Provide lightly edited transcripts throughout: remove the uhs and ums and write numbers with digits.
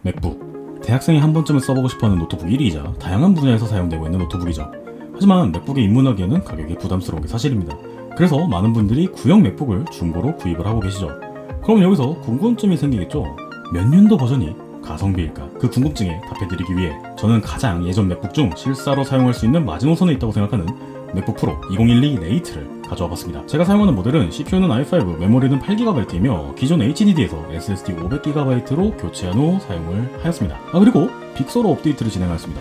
맥북. 대학생이 한 번쯤은 써보고 싶어하는 노트북 1위이자 다양한 분야에서 사용되고 있는 노트북이죠. 하지만 맥북에 입문하기에는 가격이 부담스러운 게 사실입니다. 그래서 많은 분들이 구형 맥북을 중고로 구입을 하고 계시죠. 그럼 여기서 궁금증이 생기겠죠? 몇 년도 버전이 가성비일까? 그 궁금증에 답해드리기 위해 저는 가장 예전 맥북 중 실사로 사용할 수 있는 마지노선에 있다고 생각하는 맥북 프로 2012 레이트를 가져와 봤습니다. 제가 사용하는 모델은 CPU는 i5, 메모리는 8GB이며 기존 HDD에서 SSD 500GB로 교체한 후 사용을 하였습니다. 그리고 빅서로 업데이트를 진행하였습니다.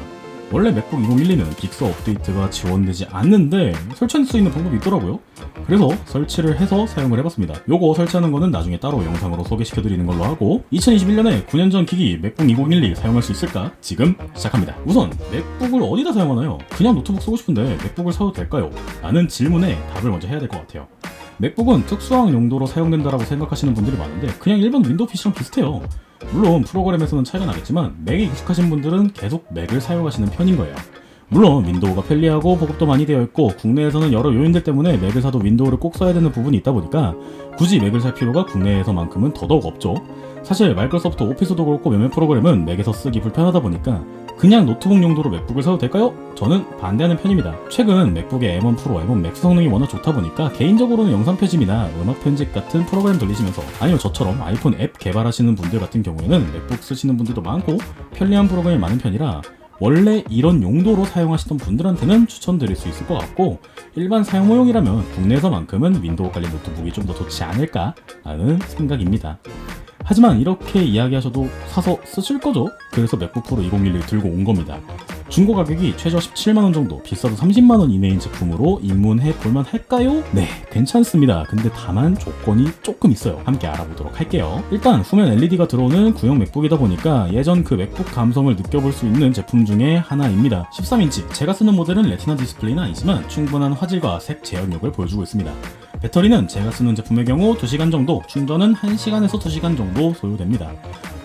원래 맥북 2012는 빅서 업데이트가 지원되지 않는데 설치할 수 있는 방법이 있더라고요. 그래서 설치를 해서 사용을 해봤습니다. 요거 설치하는 거는 나중에 따로 영상으로 소개시켜드리는 걸로 하고 2021년에 9년 전 기기 맥북 2012 사용할 수 있을까? 지금 시작합니다. 우선 맥북을 어디다 사용하나요? 그냥 노트북 쓰고 싶은데 맥북을 사도 될까요? 라는 질문에 답을 먼저 해야 될 것 같아요. 맥북은 특수한 용도로 사용된다라고 생각하시는 분들이 많은데 그냥 일반 윈도우 PC랑 비슷해요. 물론 프로그램에서는 차이가 나겠지만 맥에 익숙하신 분들은 계속 맥을 사용하시는 편인 거예요. 물론 윈도우가 편리하고 보급도 많이 되어 있고 국내에서는 여러 요인들 때문에 맥을 사도 윈도우를 꼭 써야 되는 부분이 있다 보니까 굳이 맥을 살 필요가 국내에서만큼은 더더욱 없죠. 사실 마이크로소프트 오피스도 그렇고 몇몇 프로그램은 맥에서 쓰기 불편하다 보니까 그냥 노트북 용도로 맥북을 사도 될까요? 저는 반대하는 편입니다. 최근 맥북의 M1 프로, M1 맥스 성능이 워낙 좋다 보니까 개인적으로는 영상 편집이나 음악 편집 같은 프로그램 돌리시면서 아니면 저처럼 아이폰 앱 개발하시는 분들 같은 경우에는 맥북 쓰시는 분들도 많고 편리한 프로그램이 많은 편이라 원래 이런 용도로 사용하시던 분들한테는 추천드릴 수 있을 것 같고 일반 사용용이라면 국내에서만큼은 윈도우 관련 노트북이 좀 더 좋지 않을까라는 생각입니다. 하지만 이렇게 이야기하셔도 사서 쓰실 거죠? 그래서 맥북 프로 2011 들고 온 겁니다. 중고 가격이 최저 17만원 정도, 비싸도 30만원 이내인 제품으로 입문해 볼만 할까요? 네, 괜찮습니다. 근데 다만 조건이 조금 있어요. 함께 알아보도록 할게요. 일단 후면 LED가 들어오는 구형 맥북이다 보니까 예전 그 맥북 감성을 느껴볼 수 있는 제품 중에 하나입니다. 13인치, 제가 쓰는 모델은 레티나 디스플레이는 아니지만 충분한 화질과 색 재현력을 보여주고 있습니다. 배터리는 제가 쓰는 제품의 경우 2시간 정도, 충전은 1시간에서 2시간 정도 소요됩니다.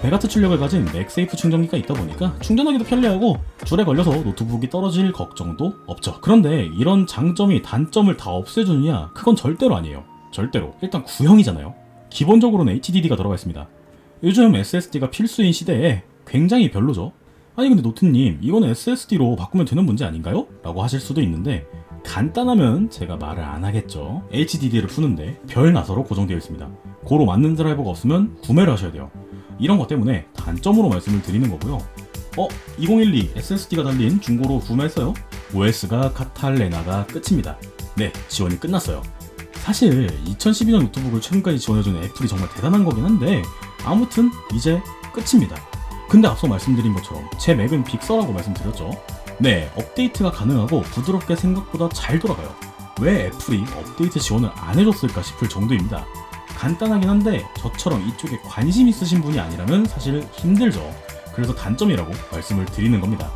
100W 출력을 가진 맥세이프 충전기가 있다 보니까 충전하기도 편리하고 줄에 걸려서 노트북이 떨어질 걱정도 없죠. 그런데 이런 장점이 단점을 다 없애주느냐? 그건 절대로 아니에요. 절대로. 일단 구형이잖아요. 기본적으로는 HDD가 들어가 있습니다. 요즘 SSD가 필수인 시대에 굉장히 별로죠. 아니 근데 노트님 이거는 SSD로 바꾸면 되는 문제 아닌가요? 라고 하실 수도 있는데 간단하면 제가 말을 안 하겠죠. HDD를 푸는데 별 나사로 고정되어 있습니다. 고로 맞는 드라이버가 없으면 구매를 하셔야 돼요. 이런 것 때문에 단점으로 말씀을 드리는 거고요. 2012 SSD가 달린 중고로 구매했어요. OS가 카탈레나가 끝입니다. 네, 지원이 끝났어요. 사실 2012년 노트북을 최근까지 지원해주는 애플이 정말 대단한 거긴 한데 아무튼 이제 끝입니다. 근데 앞서 말씀드린 것처럼 제 맥은 빅서라고 말씀드렸죠. 네, 업데이트가 가능하고 부드럽게 생각보다 잘 돌아가요. 왜 애플이 업데이트 지원을 안 해줬을까 싶을 정도입니다. 간단하긴 한데 저처럼 이쪽에 관심 있으신 분이 아니라면 사실 힘들죠. 그래서 단점이라고 말씀을 드리는 겁니다.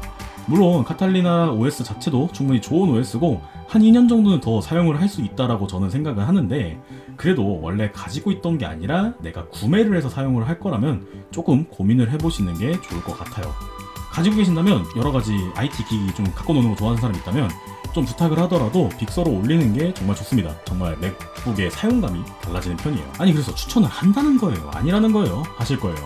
물론 카탈리나 OS 자체도 충분히 좋은 OS고 한 2년 정도는 더 사용을 할 수 있다라고 저는 생각을 하는데 그래도 원래 가지고 있던 게 아니라 내가 구매를 해서 사용을 할 거라면 조금 고민을 해보시는 게 좋을 것 같아요. 가지고 계신다면 여러가지 IT 기기 좀 갖고 노는 거 좋아하는 사람이 있다면 좀 부탁을 하더라도 빅서로 올리는 게 정말 좋습니다. 정말 맥북의 사용감이 달라지는 편이에요. 아니 그래서 추천을 한다는 거예요? 아니라는 거예요? 하실 거예요.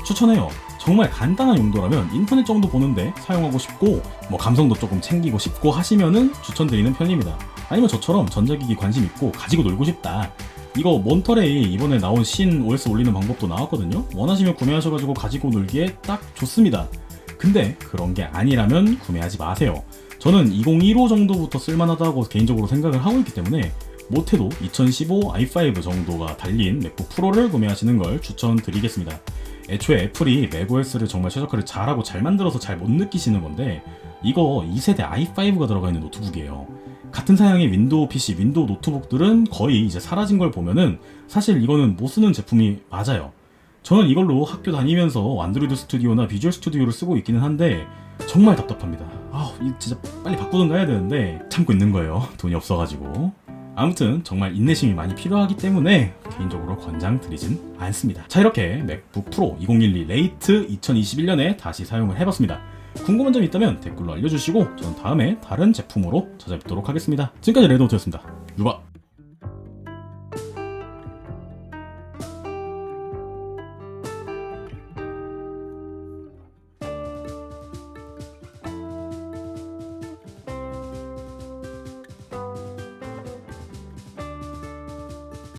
추천해요. 정말 간단한 용도라면 인터넷 정도 보는데 사용하고 싶고 감성도 조금 챙기고 싶고 하시면은 추천드리는 편입니다. 아니면 저처럼 전자기기 관심 있고 가지고 놀고 싶다. 이거 몬터레이 이번에 나온 신 OS 올리는 방법도 나왔거든요. 원하시면 구매하셔가지고 가지고 놀기에 딱 좋습니다. 근데 그런 게 아니라면 구매하지 마세요. 저는 2015 정도부터 쓸만하다고 개인적으로 생각을 하고 있기 때문에 못해도 2015 i5 정도가 달린 맥북 프로를 구매하시는 걸 추천드리겠습니다. 애초에 애플이 맥OS를 정말 최적화를 잘하고 잘 만들어서 잘 못 느끼시는 건데 이거 2세대 i5가 들어가 있는 노트북이에요. 같은 사양의 윈도우 PC, 윈도우 노트북들은 거의 이제 사라진 걸 보면은 사실 이거는 못 쓰는 제품이 맞아요. 저는 이걸로 학교 다니면서 안드로이드 스튜디오나 비주얼 스튜디오를 쓰고 있기는 한데 정말 답답합니다. 이거 진짜 빨리 바꾸든가 해야 되는데 참고 있는 거예요. 돈이 없어가지고. 아무튼 정말 인내심이 많이 필요하기 때문에 개인적으로 권장드리진 않습니다. 자, 이렇게 맥북 프로 2012 레이트 2021년에 다시 사용을 해봤습니다. 궁금한 점 있다면 댓글로 알려주시고 저는 다음에 다른 제품으로 찾아뵙도록 하겠습니다. 지금까지 레드노트였습니다. 유바!